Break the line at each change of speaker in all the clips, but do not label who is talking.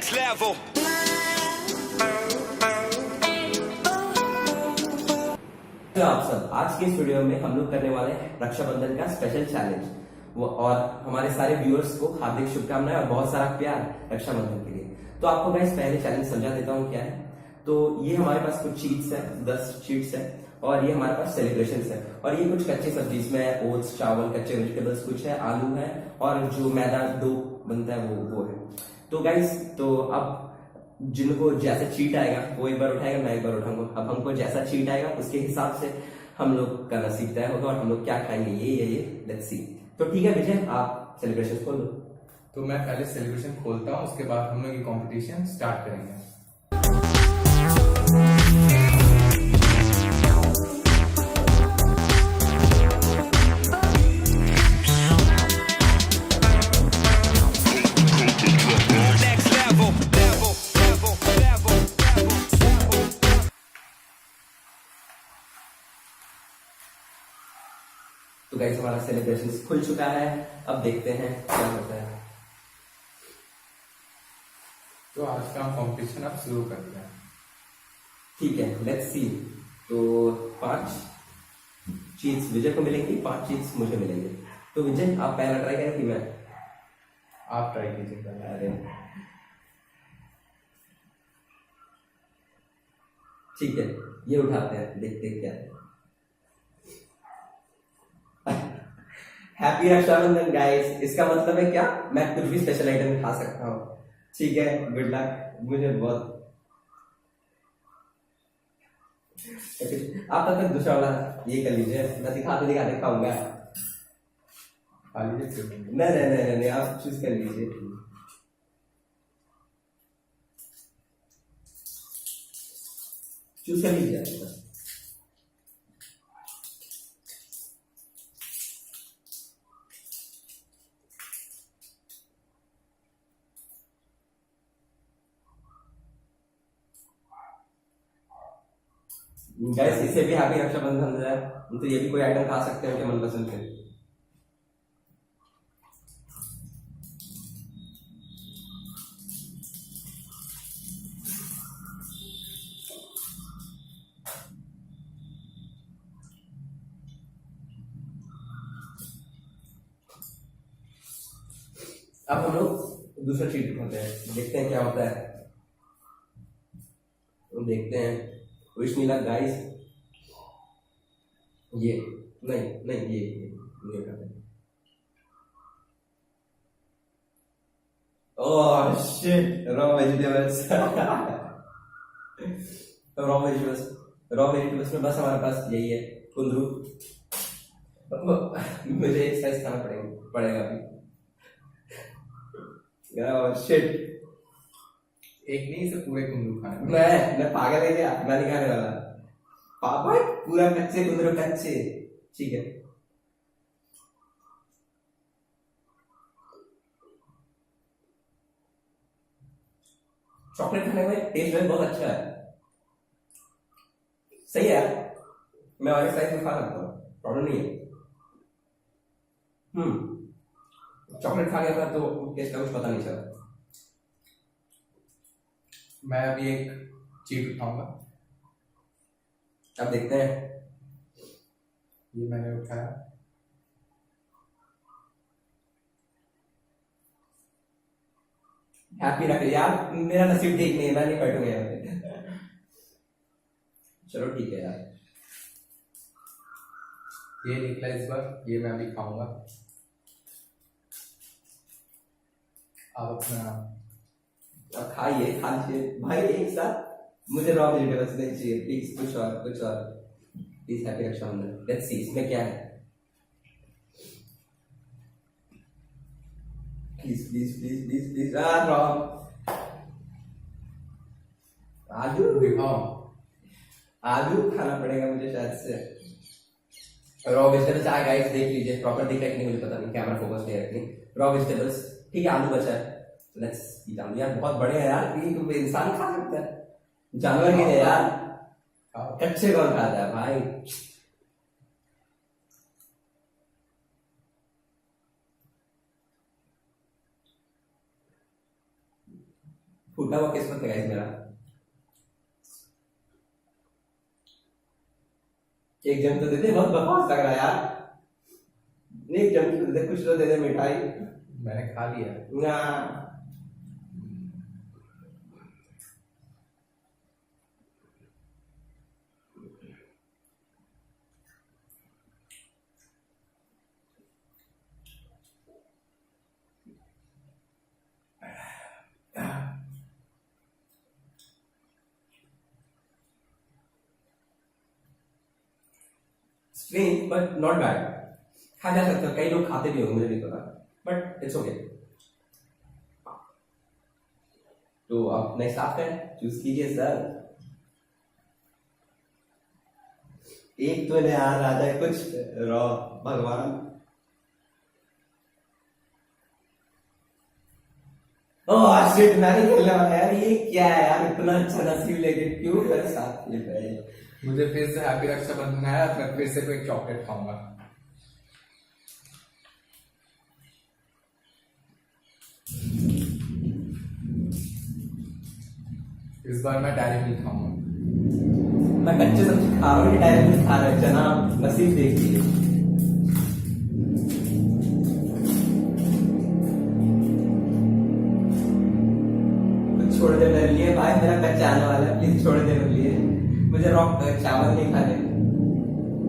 next level.
तो आप सब आज के इस वीडियो में हम लोग करने वाले हैं रक्षाबंधन का स्पेशल चैलेंज और हमारे सारे व्यूअर्स को हार्दिक शुभकामनाएं और बहुत सारा प्यार रक्षाबंधन के लिए। तो आपको गाइस पहले चैलेंज समझा देता हूँ क्या है। तो ये हमारे पास कुछ चीट्स है, 10 चीट्स है और ये हमारे पास सेलिब्रेशंस है और ये कुछ कच्ची सब्जी इसमें ओट्स, चावल, कच्चे वेजिटेबल्स कुछ है, आलू है और जो मैदा डो बनता है वो है। तो गाइस तो अब जिनको जैसा चीट आएगा वो एक बार उठाएगा, मैं एक बार उठाऊंगा। अब हमको जैसा चीट आएगा उसके हिसाब से हम लोग का नसीब तय होगा और हम लोग क्या खाएंगे ये लेट्स सी। तो ठीक है विजय, आप सेलिब्रेशन खोल दो।
तो मैं पहले सेलिब्रेशन खोलता हूँ, उसके बाद हम लोग ये कंपटीशन स्टार्ट करेंगे।
तो गाइस हमारा सेलिब्रेशन खुल चुका है, अब देखते हैं क्या होता है।
तो आज का हम कंपटीशन अब शुरू करते हैं।
ठीक है, लेट्स सी। तो 5 चीज विजय को मिलेंगी, 5 चीज मुझे मिलेंगे। तो विजय आप पहला ट्राई करें कि मैं?
आप ट्राई कीजिए पहले।
अरे ठीक है, ये उठाते हैं, देखते हैं क्या है। Happy Rakshabandhan guys. इसका मतलब है क्या, मैं कुछ भी स्पेशल आइटम खा सकता हूँ। ठीक है, गुड लक। मुझे बहुत आप तब तक दूसरा वाला ये कर लीजिए, मैं दिखाते खाऊंगा।
खा लीजिए।
नहीं, आप चूज कर लीजिए। चूज कर लीजिए। गाइस इसे भी हैप्पी रक्षाबंधन है, तो ये भी कोई आइटम खा सकते हैं उनके मनपसंद के। अब हम लोग दूसरा चीज दिखाते हैं, देखते हैं क्या होता है। देखते हैं। Wish me luck guys. ये नहीं ये करते हैं। Oh shit, raw vegetables. Raw vegetables में बस हमारे पास यही है, कुंदरू। मुझे एक साइज खाना पड़ेगा अभी। शिट,
एक नहीं, इसे पूरे कुंदरू खाने।
मैं पागल है क्या? मैं नहीं खाने वाला पापा, पूरा कच्चे कुंदरू कच्चे। ठीक है, चॉकलेट खाने में टेस्ट बहुत अच्छा है, सही है। मैं और साइज में खा सकता हूँ, प्रॉब्लम नहीं है। चॉकलेट खा गया था तो टेस्ट का कुछ पता नहीं चला।
मैं अभी एक चीट उठाऊंगा।
अब देखते हैं।
ये मैंने उठाया।
हैप्पी रख यार, मेरा नसीब ठीक नहीं है, मैं नहीं बैठूंगा यहाँ पे। चलो ठीक है यार,
ये निकला इस बार, ये मैं अभी खाऊंगा। आप अपना
अब खा लीजिए भाई एक साथ। मुझे रॉ वेजिटेबल्स नहीं चाहिए प्लीज, कुछ और please. Happy Rakshabandhan. Let's see इसमें क्या है। प्लीज। रॉ आलू
दिखाओ।
आलू खाना पड़ेगा मुझे शायद से। रॉ वेजिटेबल्स गाइस देख लीजिए, प्रॉपर दिख रहा है कि नहीं मुझे पता नहीं, कैमरा फोकस नहीं रखनी। रॉ वेजिटेबल्स ठीक है, आलू बचा है। लेट्स ईट आलू। यार बहुत बड़े हैं यार, ये इंसान खा सकता है, जानवर के लिए यार। कच्चे कौन खाता है भाई? फूटा हुआ किस्मत है गाइस मेरा। एक जन तो दे दे, बहुत बकवास लग रहा है यार। एक जन तो दे दे, कुछ तो दे दे मिठाई।
मैंने खा लिया।
ना स्ट्रेंज बट नॉट बैड, खा जा सकते हो। कई लोग खाते भी होंगे, मुझे नहीं पता, बट इट्स ओके। तो अब नेक्स्ट आप है, चूज कीजिए सर। एक तो यार आ जाए कुछ रॉ, भगवान। ओह शिट, मैंने खेलने वाला यार। ये क्या है यार, इतना अच्छा नसीब लेके क्यों मेरे साथ ये पहले।
मुझे फिर से हैप्पी रक्षाबंधन आया, मैं फिर से कोई चॉकलेट खाऊंगा। इस बार मैं डायरी मिल्क खाऊंगा।
मैं कच्चे सब्जी खा रहा हूँ, डायरेक्ट नहीं खा रहा है। जनाब नसीब देखिए। कुछ छोड़ दे मेरे लिए भाई, मेरा कच्चा आने वाला है, प्लीज छोड़ दे मेरे लिए। मुझे रॉक चावल नहीं खाने।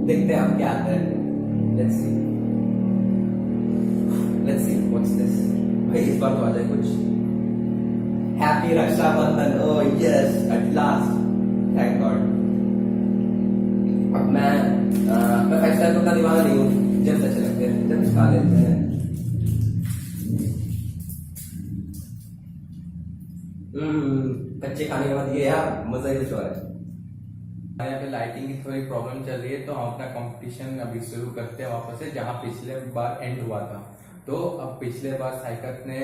देखते हैं अब क्या आता है। Let's see what's this. भाई इस बार तो आ जाए कुछ। Happy Rakshabandhan. Oh yes, at last, thank God. अब मैं 5 स्टार का दीवाना नहीं हूँ, जब अच्छे लगते हैं जब खा लेते हैं। कच्चे खाने के बाद ये यार मजा ही कुछ और है।
यहाँ पे लाइटिंग की थोड़ी प्रॉब्लम चल रही है, तो हम अपना कंपटीशन अभी शुरू करते हैं वापस से, जहाँ पिछले बार एंड हुआ था। तो अब पिछले बार साइकत ने,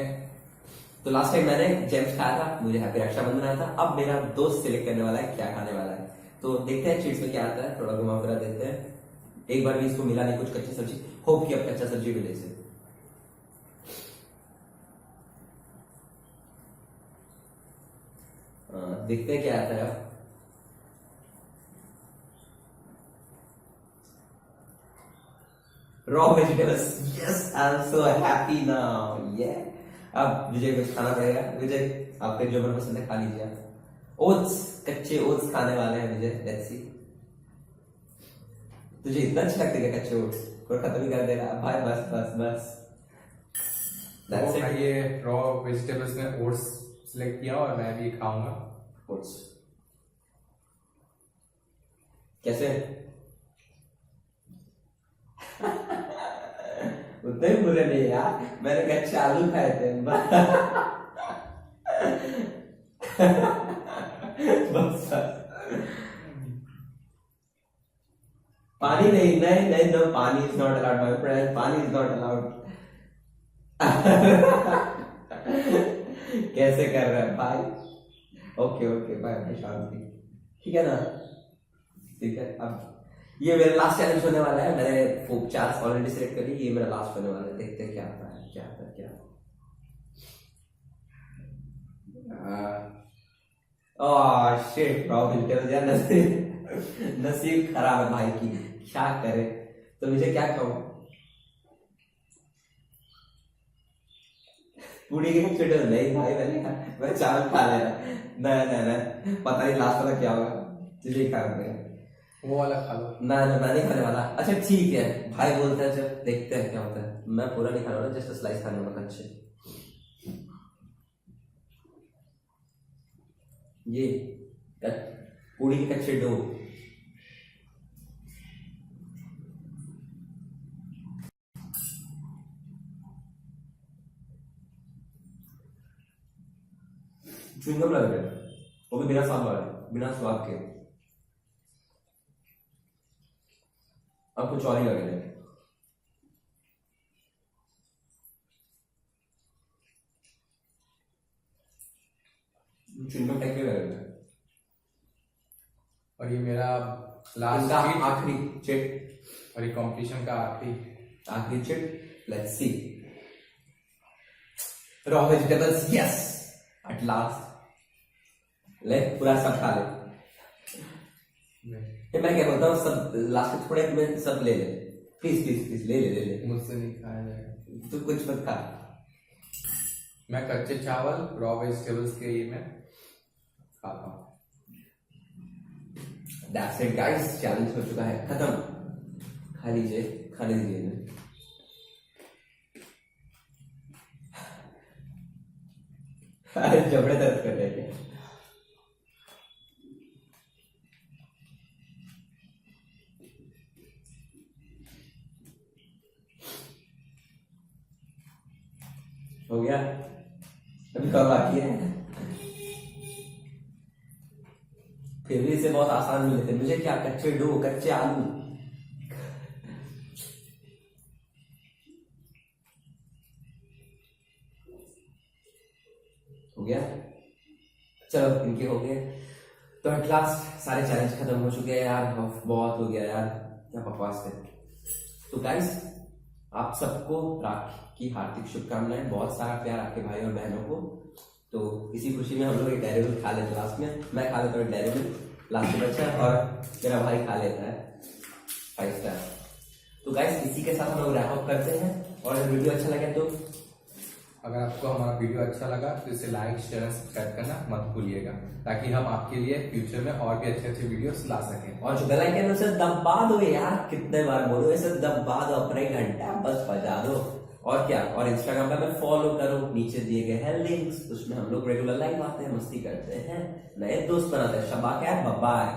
तो लास्ट टाइम मैंने जेम्स खाया था, मुझे हैप्पी रक्षाबंधन आया था। अब मेरा दोस्त सिलेक्ट करने वाला है क्या खाने वाला है। तो देखते हैं चीज में क्या आता है, थोड़ा घुमा फिरा देते हैं। एक बार भी इसको मिला नहीं कुछ कच्ची सब्जी, होप कि अब कच्चा सब्जी मिले इसे। देखते हैं क्या आता है अब। Raw vegetables, yes I am so happy now. ये अब विजय कुछ खाना पड़ेगा। विजय आपके जो मनपसंद है खा लीजिए आप। ओट्स, कच्चे ओट्स खाने वाले हैं विजय। Let's see. तुझे इतना अच्छा लगता है कच्चे ओट्स को खत्म ही कर देगा भाई। बस बस बस, दैट्स इट।
ये रॉ वेजिटेबल्स में ओट्स सिलेक्ट किया और मैं भी खाऊंगा
ओट्स। कैसे उतने ही बुरे नहीं यार, मैंने कच्चे आलू खाए थे। बस पानी नहीं, नहीं नहीं, नो पानी is not allowed my friend, पानी इज नॉट अलाउड। कैसे कर रहे हैं भाई। ओके ओके बाय बाय, शांति। ठीक है ना, ठीक है। अब ये मेरा लास्ट चैलेंज होने वाला है। मैंने 4 ऑलरेडी सिलेक्ट कर ली, ये मेरा लास्ट होने वाला है। देखते हैं क्या आता है, क्या आता है, क्या। ओह शिट, रॉ वेजिटेबल्स यार। नसीब खराब है भाई की, क्या करे। तो मुझे क्या खाऊं। पूरी की वेजिटेबल नहीं भाई, मैं चावल खा ले रहा। नहीं, पता नहीं लास्ट वाला क्या होगा, तुझे खा पड़ेगा।
वो वाला खा लो।
ना ना, मैं नहीं खाने वाला। अच्छा ठीक है, भाई बोलता है जब, देखते हैं क्या होता है। मैं पूरा नहीं खाने वाला, जस्ट स्लाइस खाने वाला कच्चे। ये पूरी के कच्चे डो। च्युइंगम लग रहा है, वो भी बिना स्वाद वाले, बिना स्वाद के। अब कुछ और ही लग रहा है। च्युइंगम टाइप के लग रहा है।
और ये मेरा लास्ट
आखिरी चिट,
और ये कंपटीशन का आखिरी
chit. Let's see. Raw vegetables, yes at last. ले पूरा सब खा ले। मैं क्या बोलता हूँ, सब लास्ट में थोड़े में सब ले ले, प्लीज प्लीज प्लीज ले ले ले ले।
मुझसे नहीं खाया जाएगा।
तू कुछ मत खा।
मैं कच्चे चावल रॉ वेजिटेबल्स के ये मैं खाता हूँ।
That's it guys, चैलेंज हो चुका है, खत्म। खा लीजिए, खाने दीजिए इन्हें। अरे जबड़े दर्द कर रहे हैं। हो गया, अभी कब बाकी है? फिर भी इसे बहुत आसान मिले थे मुझे, क्या कच्चे डो, कच्चे आलू। हो गया, चलो इनके हो गए। तो एट लास्ट सारे चैलेंज खत्म हो चुके हैं यार, बहुत हो गया यार, क्या बकवास है। तो गाइस, आप सबको राखी की हार्दिक शुभकामनाएं, बहुत सारा प्यार आपके भाई और बहनों को। तो इसी खुशी में हम लोग एक डेयरी मिल्क खा लेते लास्ट में। मैं खा लेता हूँ डेयरी मिल्क लास्ट में बच्चा, और मेरा भाई खा लेता है 5 स्टार। तो गाइस, इसी के साथ हम लोग रैप अप करते हैं, और अगर वीडियो अच्छा लगे तो
अगर आपको हमारा वीडियो अच्छा लगा तो इसे लाइक शेयर सब्सक्राइब करना मत भूलिएगा, ताकि हम आपके लिए फ्यूचर में और भी अच्छे अच्छे वीडियोस ला सकें।
और जो बेल आइकन है उसे दबा दो यार, कितने बार बोलो, इसे दबा दो, अपना एक घंटा बस बजा दो। और क्या, और इंस्टाग्राम पे हमें फॉलो करो, नीचे दिए गए हैं लिंक्स, उसमें हम लोग रेगुलर लाइव आते हैं, मस्ती करते हैं, नए दोस्त बनाते हैं। शबा क्या, बाय।